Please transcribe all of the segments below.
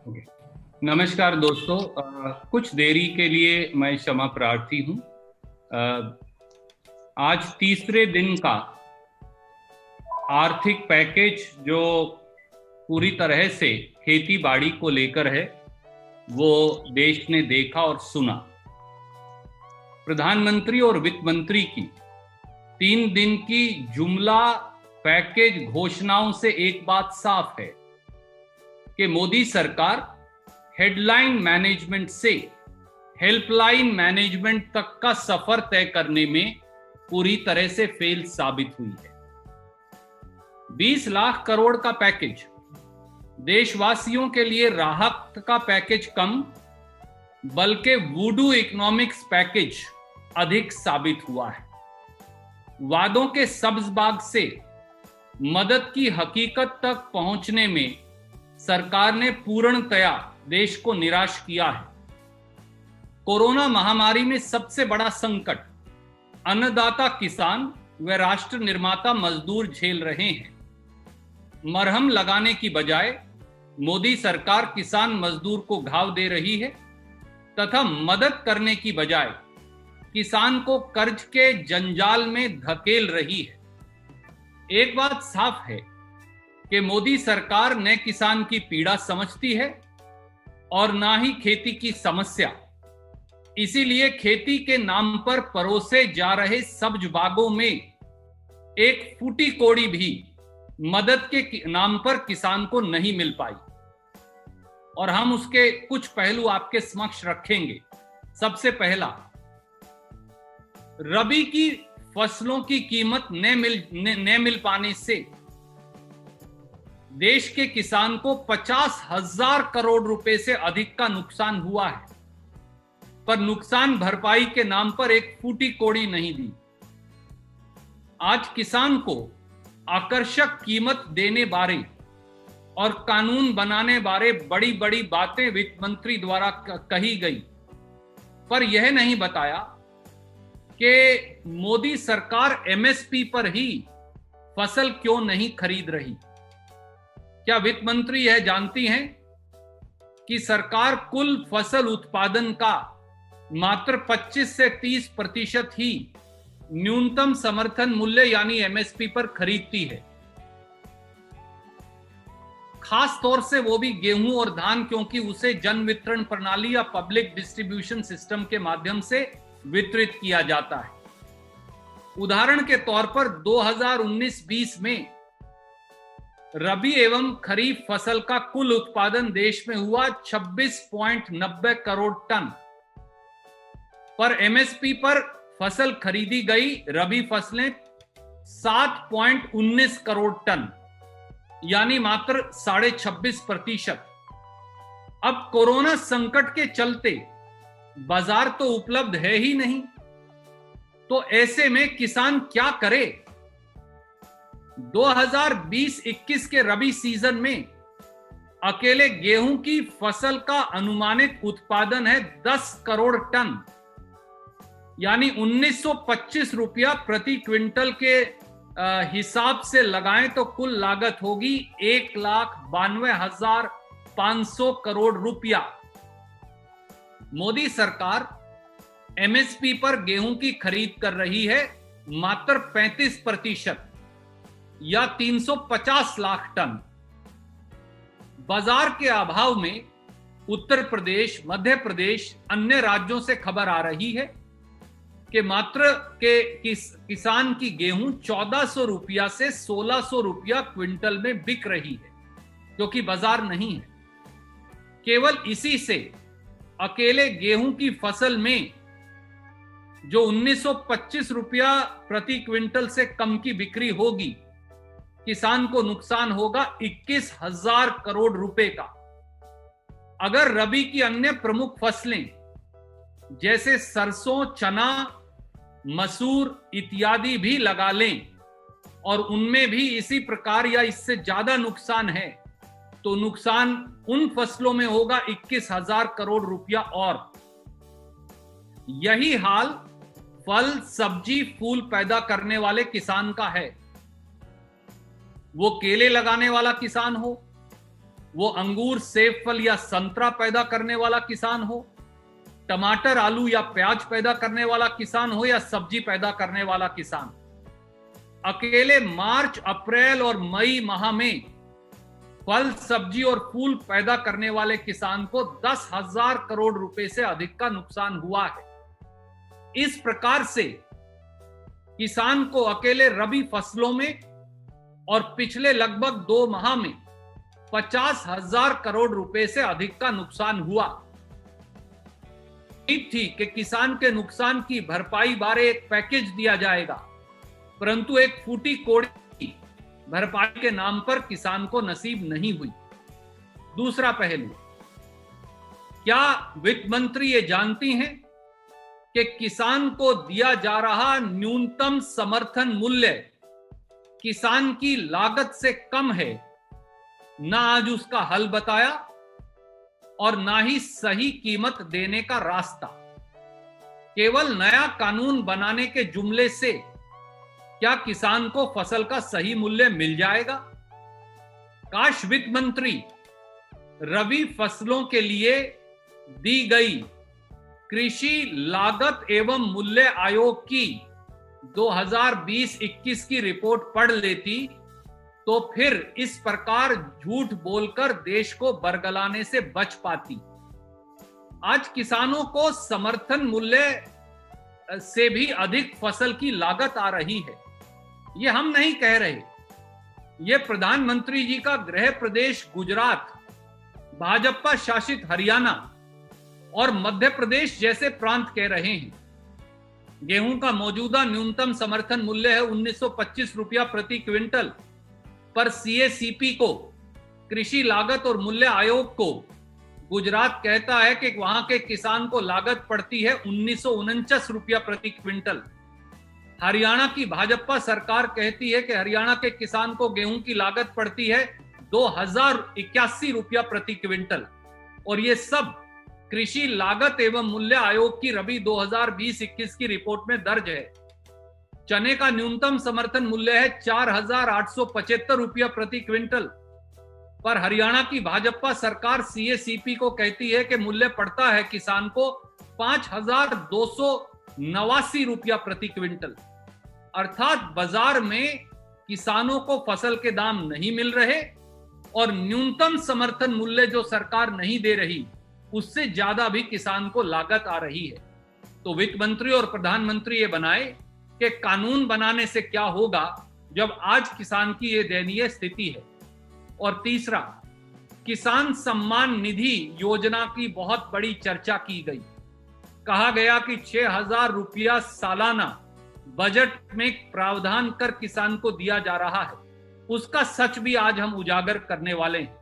Okay. नमस्कार दोस्तों, कुछ देरी के लिए मैं क्षमा प्रार्थी हूँ। आज तीसरे दिन का आर्थिक पैकेज जो पूरी तरह से खेती बाड़ी को लेकर है, वो देश ने देखा और सुना। प्रधानमंत्री और वित्त मंत्री की 3 दिन की जुमला पैकेज घोषणाओं से एक बात साफ है कि मोदी सरकार हेडलाइन मैनेजमेंट से हेल्पलाइन मैनेजमेंट तक का सफर तय करने में पूरी तरह से फेल साबित हुई है। 20 लाख करोड़ का पैकेज देशवासियों के लिए राहत का पैकेज कम, बल्कि वूडू इकोनॉमिक्स पैकेज अधिक साबित हुआ है। वादों के सब्ज बाग से मदद की हकीकत तक पहुंचने में सरकार ने पूर्णतया देश को निराश किया है। कोरोना महामारी में सबसे बड़ा संकट अन्नदाता किसान व राष्ट्र निर्माता मजदूर झेल रहे हैं। मरहम लगाने की बजाय मोदी सरकार किसान मजदूर को घाव दे रही है तथा मदद करने की बजाय किसान को कर्ज के जंजाल में धकेल रही है। एक बात साफ है कि मोदी सरकार न किसान की पीड़ा समझती है और ना ही खेती की समस्या। इसीलिए खेती के नाम पर परोसे जा रहे सब्ज बागों में एक फूटी कोड़ी भी मदद के नाम पर किसान को नहीं मिल पाई, और हम उसके कुछ पहलू आपके समक्ष रखेंगे। सबसे पहला, रबी की फसलों की कीमत न मिल पाने से देश के किसान को 50,000 करोड़ रुपए से अधिक का नुकसान हुआ है, पर नुकसान भरपाई के नाम पर एक फूटी कौड़ी नहीं दी। आज किसान को आकर्षक कीमत देने बारे और कानून बनाने बारे बड़ी बड़ी बातें वित्त मंत्री द्वारा कही गई, पर यह नहीं बताया कि मोदी सरकार एमएसपी पर ही फसल क्यों नहीं खरीद रही। क्या वित्त मंत्री यह जानती हैं कि सरकार कुल फसल उत्पादन का मात्र 25 से 30% ही न्यूनतम समर्थन मूल्य यानी एमएसपी पर खरीदती है, खास तौर से वो भी गेहूं और धान, क्योंकि उसे जन वितरण प्रणाली या पब्लिक डिस्ट्रीब्यूशन सिस्टम के माध्यम से वितरित किया जाता है। उदाहरण के तौर पर 2019-20 में रबी एवं खरीफ फसल का कुल उत्पादन देश में हुआ 26.90 करोड़ टन, पर एमएसपी पर फसल खरीदी गई रबी फसलें 7.19 करोड़ टन, यानी मात्र 26.5%। अब कोरोना संकट के चलते बाजार तो उपलब्ध है ही नहीं, तो ऐसे में किसान क्या करे। 2020-21 के रबी सीजन में अकेले गेहूं की फसल का अनुमानित उत्पादन है 10 करोड़ टन, यानी 1925 रुपया प्रति क्विंटल के हिसाब से लगाएं तो कुल लागत होगी 1,92,500 करोड़ रुपया। मोदी सरकार एमएसपी पर गेहूं की खरीद कर रही है मात्र 35% या 350 लाख टन। बाजार के अभाव में उत्तर प्रदेश, मध्य प्रदेश, अन्य राज्यों से खबर आ रही है कि मात्र किसान की गेहूं 1400 रुपया से 1600 रुपया क्विंटल में बिक रही है, क्योंकि बाजार नहीं है। केवल इसी से अकेले गेहूं की फसल में जो 1925 रुपया प्रति क्विंटल से कम की बिक्री होगी, किसान को नुकसान होगा 21,000 करोड़ रुपए का। अगर रबी की अन्य प्रमुख फसलें जैसे सरसों, चना, मसूर इत्यादि भी लगा लें और उनमें भी इसी प्रकार या इससे ज्यादा नुकसान है, तो नुकसान उन फसलों में होगा 21,000 करोड़ रुपया। और यही हाल फल, सब्जी, फूल पैदा करने वाले किसान का है। वो केले लगाने वाला किसान हो, वो अंगूर, सेब फल या संतरा पैदा करने वाला किसान हो, टमाटर, आलू या प्याज पैदा करने वाला किसान हो, या सब्जी पैदा करने वाला किसान, अकेले मार्च, अप्रैल और मई माह में फल, सब्जी और फूल पैदा करने वाले किसान को 10,000 करोड़ रुपए से अधिक का नुकसान हुआ है। इस प्रकार से किसान को अकेले रबी फसलों में और पिछले लगभग 2 माह में 50,000 करोड़ रुपए से अधिक का नुकसान हुआ। उम्मीद थी कि किसान के नुकसान की भरपाई बारे एक पैकेज दिया जाएगा, परंतु एक फूटी कोड़ी भरपाई के नाम पर किसान को नसीब नहीं हुई। दूसरा पहलू, क्या वित्त मंत्री ये जानती हैं कि किसान को दिया जा रहा न्यूनतम समर्थन मूल्य किसान की लागत से कम है? ना आज उसका हल बताया और ना ही सही कीमत देने का रास्ता। केवल नया कानून बनाने के जुमले से क्या किसान को फसल का सही मूल्य मिल जाएगा? काश वित्त मंत्री रबी फसलों के लिए दी गई कृषि लागत एवं मूल्य आयोग की 2020-21 की रिपोर्ट पढ़ लेती तो फिर इस प्रकार झूठ बोलकर देश को बरगलाने से बच पाती। आज किसानों को समर्थन मूल्य से भी अधिक फसल की लागत आ रही है। ये हम नहीं कह रहे, ये प्रधानमंत्री जी का गृह प्रदेश गुजरात, भाजपा शासित हरियाणा और मध्य प्रदेश जैसे प्रांत कह रहे हैं। गेहूं का मौजूदा न्यूनतम समर्थन मूल्य है 1925 रुपया प्रति क्विंटल, पर सीएसीपी को, कृषि लागत और मूल्य आयोग को, गुजरात कहता है कि वहां के किसान को लागत पड़ती है 1949 रुपया प्रति क्विंटल। हरियाणा की भाजपा सरकार कहती है कि हरियाणा के किसान को गेहूं की लागत पड़ती है 2081 रुपया प्रति क्विंटल। और ये सब कृषि लागत एवं मूल्य आयोग की रबी 2020-21 की रिपोर्ट में दर्ज है। चने का न्यूनतम समर्थन मूल्य है 4,875 रुपया प्रति क्विंटल, पर हरियाणा की भाजपा सरकार सीएसीपी को कहती है कि मूल्य पड़ता है किसान को 5,289 रुपया प्रति क्विंटल। अर्थात बाजार में किसानों को फसल के दाम नहीं मिल रहे और न्यूनतम समर्थन मूल्य जो सरकार नहीं दे रही उससे ज्यादा भी किसान को लागत आ रही है। तो वित्त मंत्री और प्रधानमंत्री ये बनाए कि कानून बनाने से क्या होगा जब आज किसान की ये दयनीय स्थिति है। और तीसरा, किसान सम्मान निधि योजना की बहुत बड़ी चर्चा की गई। कहा गया कि 6,000 रुपया सालाना बजट में प्रावधान कर किसान को दिया जा रहा है। उसका सच भी आज हम उजागर करने वाले हैं।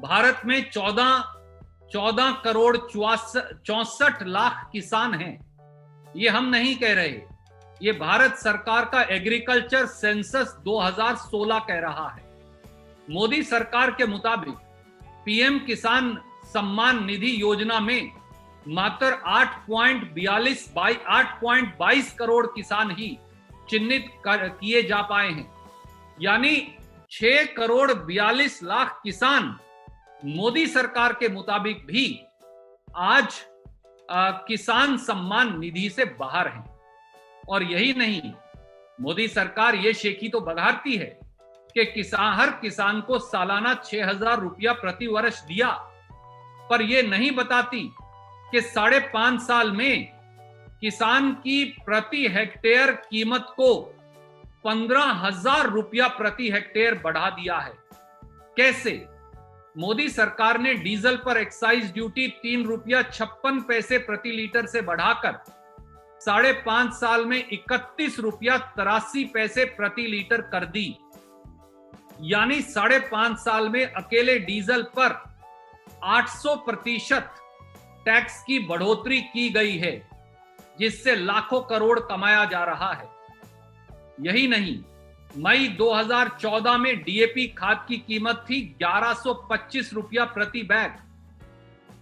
भारत में 14 करोड़ 64 लाख किसान हैं। ये हम नहीं कह रहे, ये भारत सरकार का एग्रीकल्चर सेंसस 2016 कह रहा है। मोदी सरकार के मुताबिक पीएम किसान सम्मान निधि योजना में मात्र 8.22 करोड़ किसान ही चिन्हित किए जा पाए हैं, यानी 6 करोड़ 42 लाख किसान मोदी सरकार के मुताबिक भी आज किसान सम्मान निधि से बाहर हैं। और यही नहीं, मोदी सरकार ये शेखी तो बघारती है कि हर किसान को सालाना 6,000 रुपया प्रति वर्ष दिया, पर यह नहीं बताती कि 5.5 साल में किसान की प्रति हेक्टेयर कीमत को 15,000 रुपया प्रति हेक्टेयर बढ़ा दिया है। कैसे? मोदी सरकार ने डीजल पर एक्साइज ड्यूटी 3 रुपया 56 पैसे प्रति लीटर से बढ़ाकर 5.5 साल में 31 रुपया 83 पैसे प्रति लीटर कर दी। यानी 5.5 साल में अकेले डीजल पर 800% टैक्स की बढ़ोतरी की गई है, जिससे लाखों करोड़ कमाया जा रहा है। यही नहीं, मई 2014 में डीएपी खाद की कीमत थी 1125 रुपया प्रति बैग,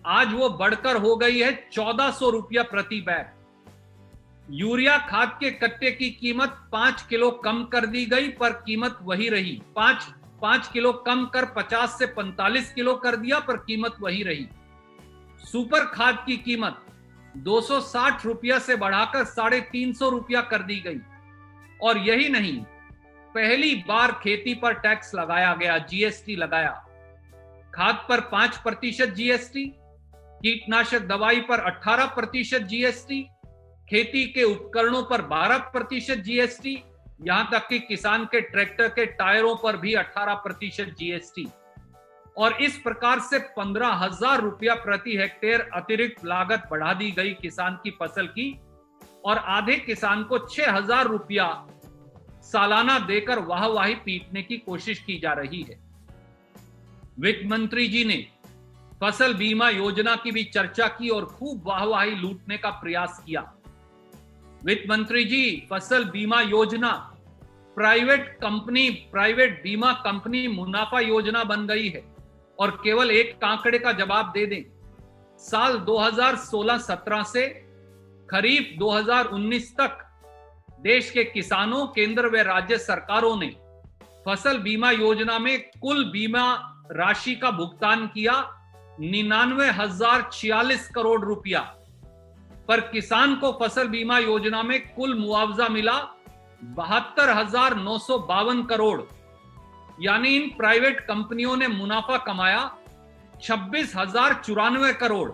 आज वो बढ़कर हो गई है 1400 रुपया प्रति बैग। यूरिया खाद के कट्टे की कीमत 5 किलो कम कर दी गई, पर कीमत वही रही, 5 किलो कम कर 50 से 45 किलो कर दिया, पर कीमत वही रही। सुपर खाद की कीमत 260 रुपया से बढ़ाकर 350 रुपया कर दी गई। और यही नहीं, पहली बार खेती पर टैक्स लगाया गया, जीएसटी लगाया। खाद पर 5% जीएसटी, कीटनाशक दवाई पर 18% जीएसटी, खेती के उपकरणों पर 12% जीएसटी, यहां तक कि किसान के ट्रैक्टर के टायरों पर भी 18% जीएसटी। और इस प्रकार से 15,000 रुपया प्रति हेक्टेयर अतिरिक्त लागत बढ़ा दी गई किसान की फसल की, और आधे किसान को 6,000 रुपया सालाना देकर वाहवाही पीटने की कोशिश की जा रही है। वित्त मंत्री जी ने फसल बीमा योजना की भी चर्चा की और खूब वाहवाही लूटने का प्रयास किया। वित्त मंत्री जी, फसल बीमा योजना प्राइवेट बीमा कंपनी मुनाफा योजना बन गई है। और केवल एक आंकड़े का जवाब दे दें, साल 2016-17 से खरीफ 2019 तक देश के किसानों, केंद्र व राज्य सरकारों ने फसल बीमा योजना में कुल बीमा राशि का भुगतान किया 99,046 करोड़ रुपया। पर किसान को फसल बीमा योजना में कुल मुआवजा मिला 72,952 करोड़। यानी इन प्राइवेट कंपनियों ने मुनाफा कमाया 26,094 करोड़।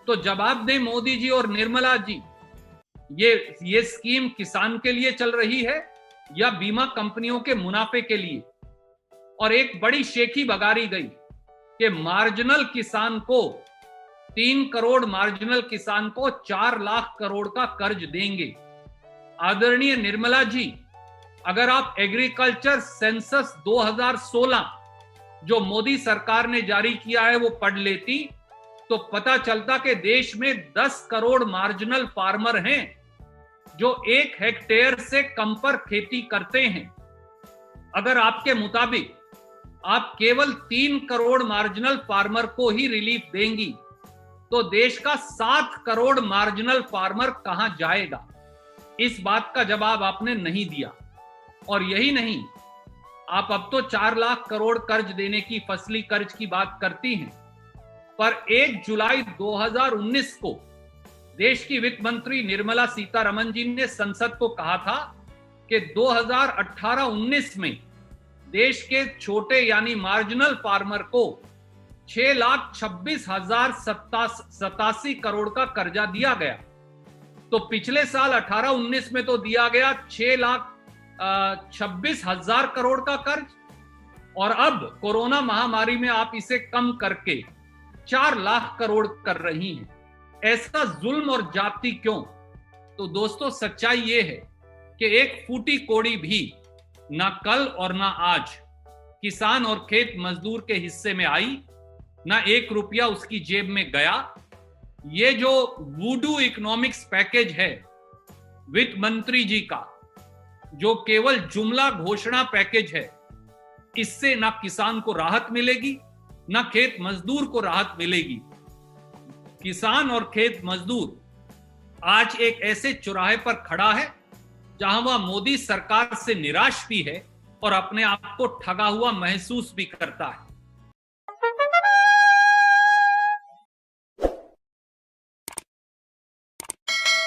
तो जवाब दें मोदी जी और निर्मला जी, ये स्कीम किसान के लिए चल रही है या बीमा कंपनियों के मुनाफे के लिए? और एक बड़ी शेखी बगारी गई कि मार्जिनल किसान को 3 करोड़ मार्जिनल किसान को 4 लाख करोड़ का कर्ज देंगे। आदरणीय निर्मला जी, अगर आप एग्रीकल्चर सेंसस 2016 जो मोदी सरकार ने जारी किया है वो पढ़ लेती तो पता चलता कि देश में 10 करोड़ मार्जिनल फार्मर हैं जो 1 हेक्टेयर से कम पर खेती करते हैं। अगर आपके मुताबिक आप केवल 3 करोड़ मार्जिनल फार्मर को ही रिलीफ देंगी तो देश का 7 करोड़ मार्जिनल फार्मर कहां जाएगा? इस बात का जवाब आपने नहीं दिया। और यही नहीं, आप अब तो 4 लाख करोड़ कर्ज देने की, फसली कर्ज की बात करती हैं, पर 1 जुलाई 2019 को देश की वित्त मंत्री निर्मला सीतारमण जी ने संसद को कहा था कि 2018-19 में देश के छोटे यानी मार्जिनल फार्मर को 6,26,087 करोड़ का कर्जा दिया गया। तो पिछले साल 18-19 में तो दिया गया 6,26,000 करोड़ का कर्ज, और अब कोरोना महामारी में आप इसे कम करके 4 लाख करोड़ कर रही हैं। ऐसा जुल्म और जाति क्यों? तो दोस्तों, सच्चाई ये है कि एक फूटी कोड़ी भी ना कल और ना आज किसान और खेत मजदूर के हिस्से में आई, ना 1 रुपया उसकी जेब में गया। ये जो वूडू इकोनॉमिक्स पैकेज है वित्त मंत्री जी का, जो केवल जुमला घोषणा पैकेज है, इससे ना किसान को राहत मिलेगी ना खेत मजदूर को राहत मिलेगी। किसान और खेत मजदूर आज एक ऐसे चौराहे पर खड़ा है जहां वह मोदी सरकार से निराश भी है और अपने आप को ठगा हुआ महसूस भी करता है।